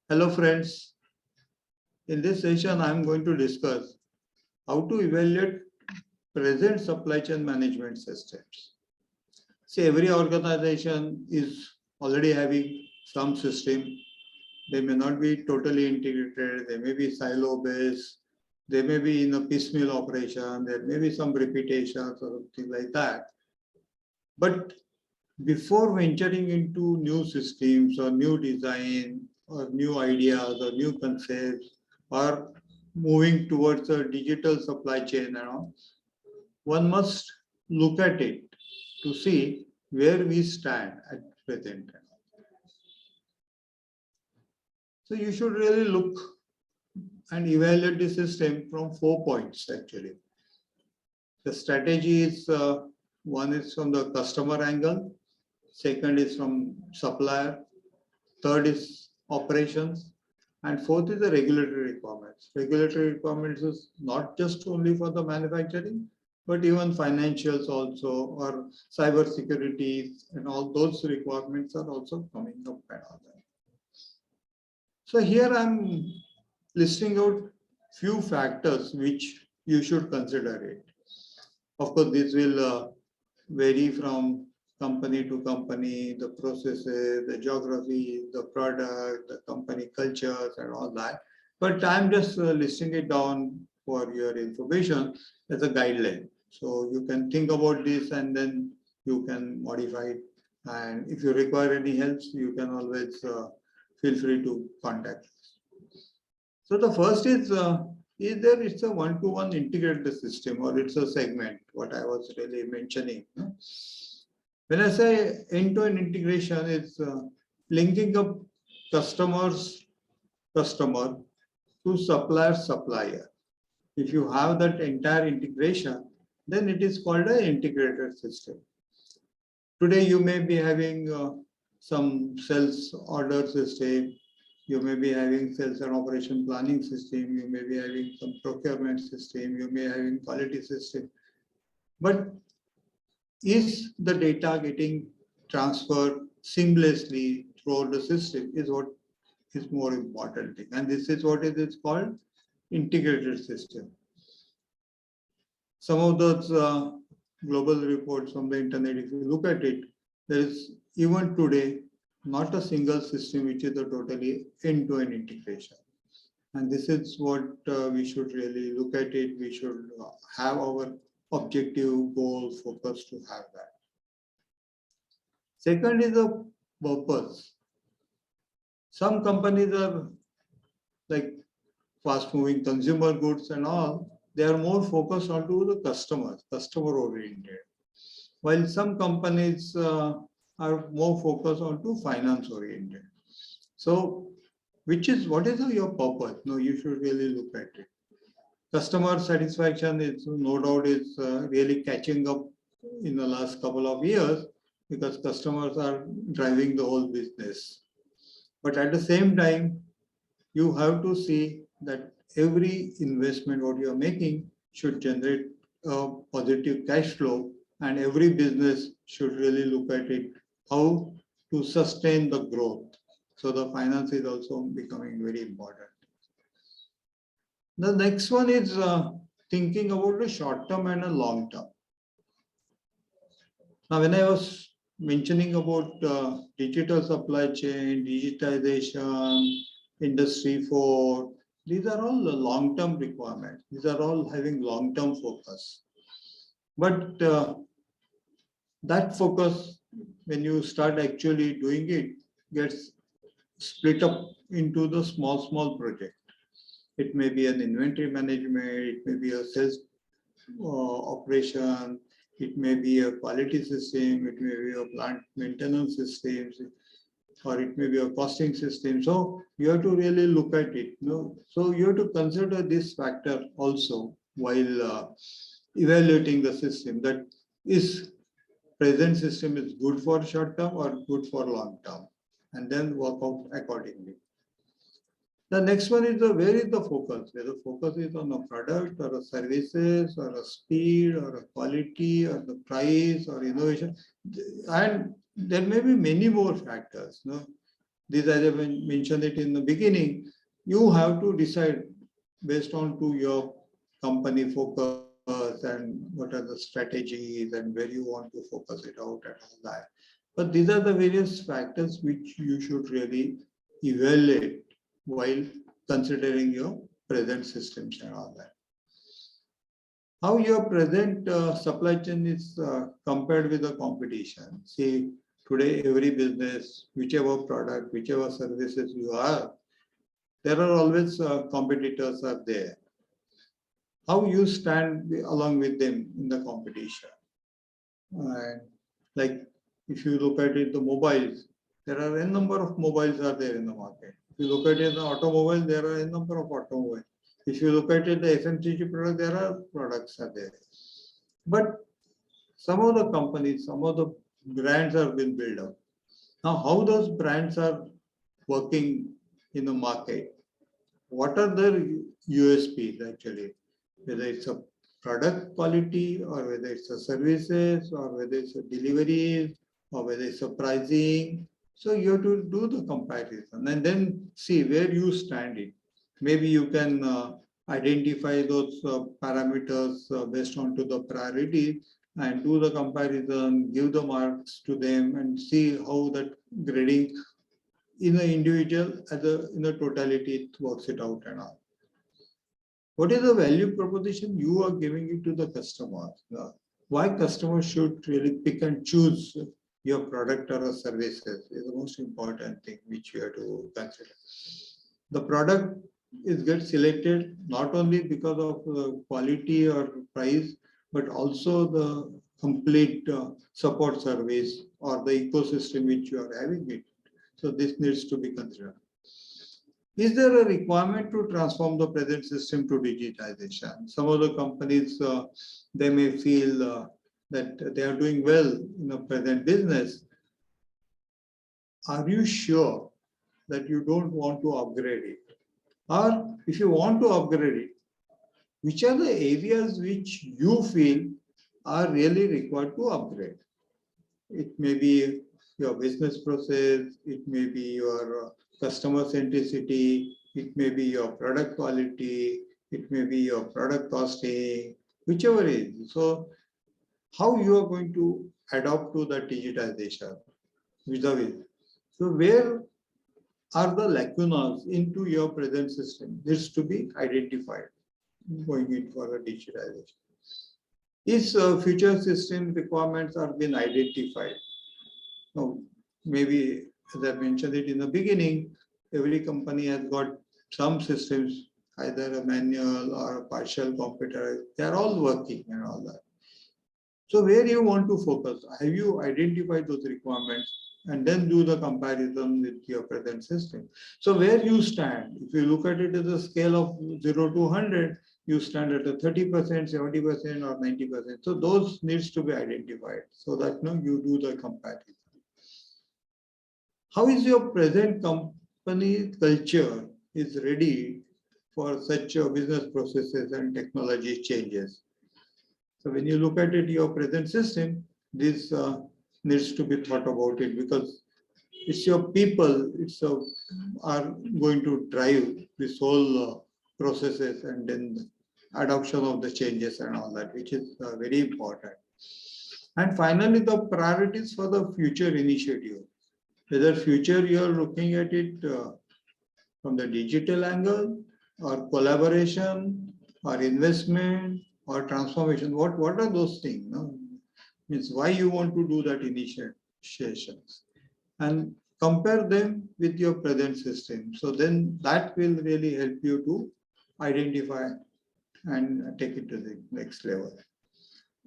Hello friends, in this session I am going to discuss how to evaluate present supply chain management systems. See, every organization is already having some system. They may not be totally integrated, they may be silo based, they may be in a piecemeal operation, there may be some repetitions or something like that. But before venturing into new systems or new design or new ideas or new concepts or moving towards a digital supply chain and all, one must look at it to see where we stand at present. So you should really look and evaluate the system from 4 points actually. The strategy is one is from the customer angle, second is from supplier, third is operations, and fourth is the regulatory requirements. Regulatory requirements is not just only for the manufacturing, but even financials also, or cyber security, and all those requirements are also coming up and all that. So here I'm listing out few factors which you should consider it. Of course, this will vary from company to company, the processes, the geography, the product, the company cultures and all that. But I'm just listing it down for your information as a guideline. So you can think about this and then you can modify it. And if you require any help, you can always feel free to contact us. So the first is there it's a one-to-one integrated system or it's a segment, what I was really mentioning. When I say end-to-end integration, it's linking up customer to supplier. If you have that entire integration, then it is called an integrated system. Today, you may be having some sales order system, you may be having sales and operation planning system, you may be having some procurement system, you may be having quality system. But is the data getting transferred seamlessly throughout the system is what is more important thing. And this is what it is called integrated system. Some of those global reports from the internet, if you look at it, there is even today not a single system which is a totally end-to-end integration. And this is what we should really look at it. We should have our objective goal focus to have that. Second is the purpose. Some companies are like fast moving consumer goods and all, they are more focused onto the customers, customer oriented. While some companies are more focused onto finance oriented. So what is your purpose? No, you should really look at it. Customer satisfaction is no doubt is really catching up in the last couple of years because customers are driving the whole business. But at the same time, you have to see that every investment what you are making should generate a positive cash flow, and every business should really look at it how to sustain the growth. So the finance is also becoming very important. The next one is thinking about the short term and a long term. Now, when I was mentioning about digital supply chain, digitization, Industry 4, these are all the long-term requirements. These are all having long-term focus. But that focus, when you start actually doing it, gets split up into the small project. It may be an inventory management, it may be a sales operation, it may be a quality system, it may be a plant maintenance system, or it may be a costing system. So you have to really look at it. So you have to consider this factor also while evaluating the system, that is present system is good for short term or good for long term, and then work out accordingly. The next one is where is the focus? Whether the focus is on a product or a services or a speed or a quality or the price or innovation. And there may be many more factors. this, as I mentioned it in the beginning, you have to decide based on to your company focus and what are the strategies and where you want to focus it out and all that. But these are the various factors which you should really evaluate while considering your present systems and all that. How your present supply chain is compared with the competition. See, today every business, whichever product, whichever services you are, there are always competitors are there. How you stand along with them in the competition? And like if you look at it, the mobiles, there are a number of mobiles are there in the market. If you look at it, the automobile, there are a number of automobiles. If you look at it, the FMCG product, there are products are there. But some of the companies, some of the brands have been built up. Now, how those brands are working in the market? What are their USPs actually? Whether it's a product quality or whether it's a services or whether it's a deliveries or whether it's a pricing. So you have to do the comparison and then see where you stand in. Maybe you can identify those parameters based on to the priority and do the comparison, give the marks to them and see how that grading in the individual as a in the totality it works it out and all. What is the value proposition you are giving it to the customer? Why customers should really pick and choose your product or services is the most important thing which you have to consider. The product is get selected not only because of the quality or price, but also the complete support service or the ecosystem which you are having it. So this needs to be considered. Is there a requirement to transform the present system to digitization? Some of the companies, they may feel that they are doing well in the present business. Are you sure that you don't want to upgrade it? Or if you want to upgrade it, which are the areas which you feel are really required to upgrade? It may be your business process, it may be your customer centricity, it may be your product quality, it may be your product costing, whichever is. So how you are going to adapt to the digitization vis-a-vis. So where are the lacunas into your present system needs to be identified going in for a digitization. If future system requirements are being identified, now maybe as I mentioned it in the beginning, every company has got some systems, either a manual or a partial computer, they are all working and all that. So where you want to focus? Have you identified those requirements and then do the comparison with your present system? So where you stand, if you look at it as a scale of 0 to 100, you stand at a 30%, 70% or 90%. So those needs to be identified so that you do the comparison. How is your present company culture is ready for such business processes and technology changes? So when you look at it, your present system, this needs to be thought about it because it's your people, are going to drive this whole processes and then adoption of the changes and all that, which is very important. And finally, the priorities for the future initiative. Whether future you are looking at it from the digital angle or collaboration or investment or transformation, what are those things? No? Means why you want to do that initiations and compare them with your present system. So then that will really help you to identify and take it to the next level.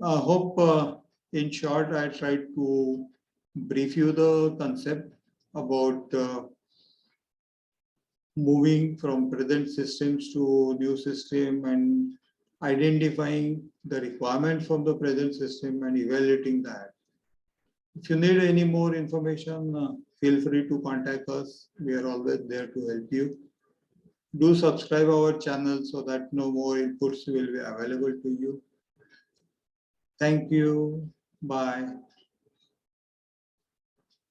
I hope in short, I tried to brief you the concept about moving from present systems to new system and identifying the requirements from the present system and evaluating that. If you need any more information, feel free to contact us. We are always there to help you. Do subscribe our channel so that no more inputs will be available to you. Thank you. Bye.